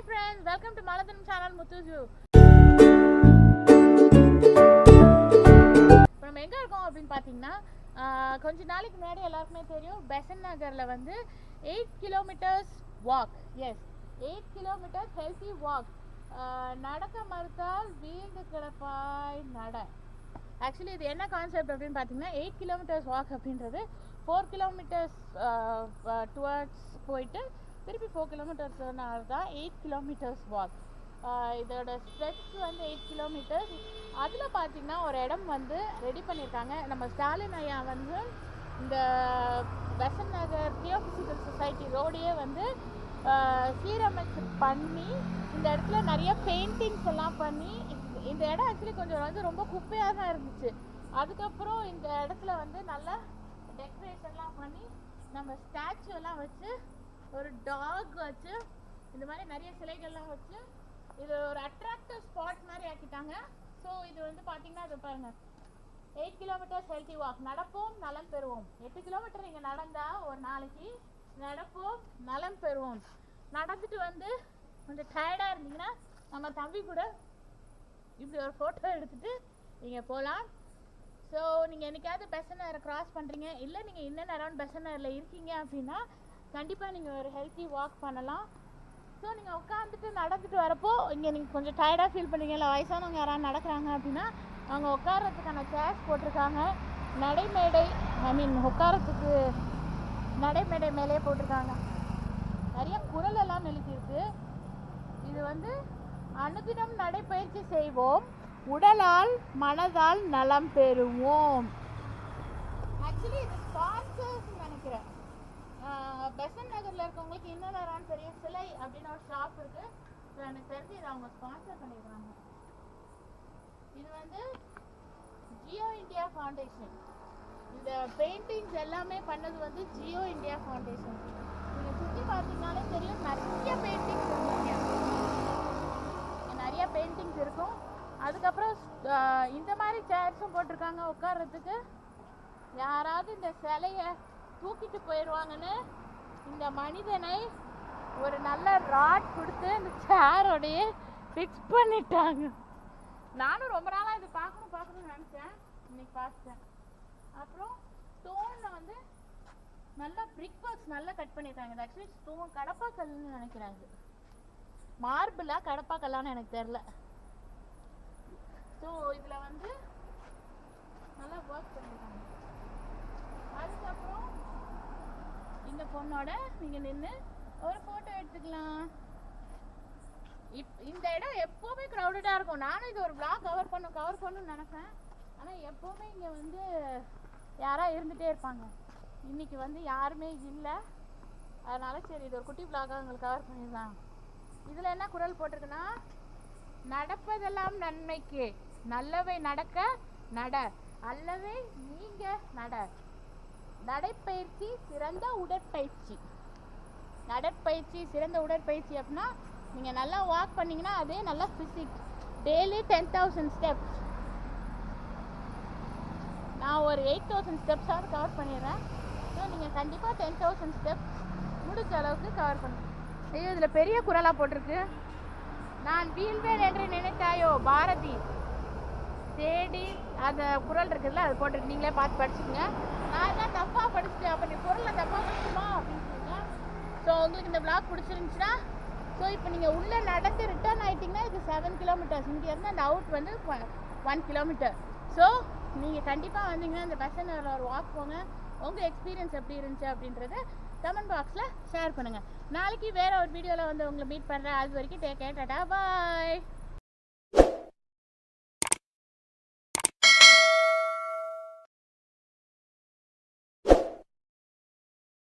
Hi friends, welcome to Maladhanam channel Muthu's View. இப்போ நம்ம எங்கே இருக்கோம் அப்படின்னு பார்த்தீங்கன்னா கொஞ்ச நாளைக்கு முன்னாடி எல்லாருக்குமே தெரியும் பெசன்ட் நகரில் வந்து 8 kilometres walk. Yes, 8 kilometres healthy walk. நடக்க மறுத்தால் வீழ்ந்து கிடப்பாய் நட. ஆக்சுவலி இது என்ன கான்செப்ட் அப்படின்னு பார்த்தீங்கன்னா 8 கிலோமீட்டர்ஸ் வாக் அப்படின்றது 4 கிலோமீட்டர்ஸ் டுவர்ட்ஸ் போயிட்டு திருப்பி 4 கிலோமீட்டர்ஸ்னால தான் 8 கிலோமீட்டர்ஸ் வாக். இதோட ஸ்ட்ரெச் வந்து 8 கிலோமீட்டர்ஸ். அதில் பார்த்தீங்கன்னா ஒரு இடம் வந்து ரெடி பண்ணியிருக்காங்க. நம்ம ஸ்டாலின் ஐயா வந்து இந்த பெசன்ட் நகர் தியோபிசிக்கல் சொசைட்டி ரோடையே வந்து சீரமைச்சு பண்ணி இந்த இடத்துல நிறைய பெயிண்டிங்ஸ் எல்லாம் பண்ணி இந்த இடம் ஆக்சுவலி கொஞ்சம் வந்து ரொம்ப குப்பையாக தான் இருந்துச்சு. அதுக்கப்புறம் இந்த இடத்துல வந்து நல்லா டெக்கரேஷன்லாம் பண்ணி நம்ம ஸ்டாச்சு எல்லாம் வச்சு ஒரு டாக் வச்சு இந்த மாதிரி நிறைய சிலைகள்லாம் வச்சு இது ஒரு அட்ராக்டிவ் ஸ்பாட் மாதிரி ஆக்கிட்டாங்க. ஸோ இது வந்து பார்த்தீங்கன்னா இது பாருங்கள், 8 கிலோமீட்டர்ஸ் ஹெல்த்தி வாக். நடப்போம் நலம் பெறுவோம். 8 கிலோமீட்டர் நீங்கள் நடந்தால் ஒரு நாளைக்கு நடப்போம் நலம் பெறுவோம். நடந்துட்டு வந்து கொஞ்சம் டயர்டாக இருந்தீங்கன்னா நம்ம தம்பி கூட இப்படி ஒரு ஃபோட்டோ எடுத்துகிட்டு நீங்கள் போகலாம். ஸோ நீங்கள் என்றைக்காவது பெசன்ட் நகரை க்ராஸ் பண்ணுறீங்க, இல்லை நீங்கள் இன்னும் அரௌண்ட் பெசன்ட் நகரில் இருக்கீங்க அப்படின்னா கண்டிப்பாக நீங்கள் ஒரு ஹெல்த்தி வாக் பண்ணலாம். ஸோ நீங்கள் உட்காந்துட்டு நடந்துட்டு வரப்போ இங்கே நீங்கள் கொஞ்சம் டயர்டாக ஃபீல் பண்ணுறீங்க, இல்லை வயசானவங்க யாராவது நடக்கிறாங்க அப்படின்னா அவங்க உட்காரத்துக்கான சேர்ஸ் போட்டிருக்காங்க. நடைமேடை உட்காரத்துக்கு நடைமேடை மேலே போட்டிருக்காங்க. நிறைய குரல் எல்லாம் எழுதியிருக்கு. இது வந்து அனுதினம் நடைப்பயிற்சி செய்வோம், உடலால் மனதால் நலம் பெறுவோம். ஆக்சுவலி இது ஸ்பான்சர்ஸ் நினைக்கிறேன். பெசன்ட் நகரில் இருக்கவங்களுக்கு இன்னும் வரான்னு தெரியும், சிலை அப்படின்னு ஒரு ஷாப் இருக்கு. ஸோ எனக்கு தெரிஞ்சு இதை அவங்க ஸ்பான்சர் பண்ணியிருக்காங்க. இது வந்து ஜியோ இந்தியா ஃபவுண்டேஷன். இந்த பெயிண்டிங்ஸ் எல்லாமே பண்ணது வந்து ஜியோ இந்தியா ஃபவுண்டேஷன். நீங்கள் சுற்றி பார்த்தீங்கனாலே தெரியும், நிறைய பெயிண்டிங்ஸ் இருக்குங்க. நிறைய பெயிண்டிங்ஸ் இருக்கும். அதுக்கப்புறம் இந்த மாதிரி சேர்ஸும் போட்டிருக்காங்க உட்கார்றதுக்கு. யாராவது இந்த சிலையை தூக்கிட்டு போயிடுவாங்கன்னு இந்த மனிதனை ஒரு நல்ல ராட் கொடுத்து இந்த சேரோடையே ஃபிக்ஸ் பண்ணிட்டாங்க. நானும் ரொம்ப நாளாக இது பார்க்கணும்னு நினச்சேன், இன்னைக்கு பார்த்தேன். அப்புறம் ஸ்டோனில் வந்து நல்லா பிரிக் ஒர்க்ஸ் நல்லா கட் பண்ணியிருக்காங்க. இது ஆக்சுவலி ஸ்டோன் கடப்பாக்கல்னு நினைக்கிறேன். இது மார்பிளா கடப்பாக்கல்லான்னு எனக்கு தெரில. ஸோ இதில் வந்து நல்லா ஒர்க் பண்ணியிருக்காங்க. அதுக்கப்புறம் இந்த பொண்ணோட நீங்கள் நின்று ஒரு ஃபோட்டோ எடுத்துக்கலாம். இந்த இடம் எப்போவுமே க்ரௌடடாக இருக்கும். நானும் இது ஒரு vlog கவர் பண்ணணும்னு நினைப்பேன். ஆனால் எப்போவுமே இங்கே வந்து யாராக இருந்துகிட்டே இருப்பாங்க. இன்றைக்கி வந்து யாருமே இல்லை, அதனால சரி இது ஒரு குட்டி vlog-ஆக உங்களுக்கு கவர் பண்ணிடலாம். இதில் என்ன குரல் போட்டிருக்குன்னா, நடப்பதெல்லாம் நன்மைக்கு, நல்லவை நடக்க நட, அல்லவை நீங்க நட. நடைப்பயிற்சி சிறந்த உடற்பயிற்சி. நடைப்பயிற்சி சிறந்த உடற்பயிற்சி அப்படின்னா நீங்கள் நல்லா வாக் பண்ணிங்கன்னா அதே நல்லா ஃபிசிக். Daily 10,000 steps. நான் ஒரு 8,000 ஸ்டெப்ஸாவது கவர் பண்ணிடுறேன். ஸோ நீங்கள் கண்டிப்பாக 10,000 ஸ்டெப்ஸ் முடிஞ்ச அளவுக்கு கவர் பண்ணுங்க. ஐயோ, இதில் பெரிய குரலாக போட்டிருக்கு. நான் வீழ்வேன் என்று நினைத்தாயோ பாரதி தேடி அந்த குரல் இருக்குதுல்ல, அது போட்டிருக்கு. நீங்களே பார்த்து படிச்சுக்கோங்க. நான் தான் தப்பாக படிச்சுட்டேன், அப்போ நீ குரலை தப்பாக படிச்சுமா அப்படின்னு சொல்லுங்க. ஸோ உங்களுக்கு இந்த vlog பிடிச்சிருந்துச்சுன்னா, ஸோ இப்போ நீங்கள் உள்ளே நடந்து ரிட்டர்ன் ஆகிட்டிங்கன்னா இது 7 கிலோமீட்டர்ஸ். இங்கேருந்து அந்த அவுட் வந்து 1 கிலோமீட்டர். ஸோ நீங்கள் கண்டிப்பாக வந்தீங்கன்னா இந்த பெசன்ட் நகரில் ஒரு வாக் போங்க. உங்கள் எக்ஸ்பீரியன்ஸ் எப்படி இருந்துச்சு அப்படின்றத கமெண்ட் பாக்ஸில் ஷேர் பண்ணுங்கள். நாளைக்கு வேறு ஒரு வீடியோவில் வந்து உங்களை மீட் பண்ணுறேன். அது வரைக்கும் டேக் கேர், டாடா, பாய்.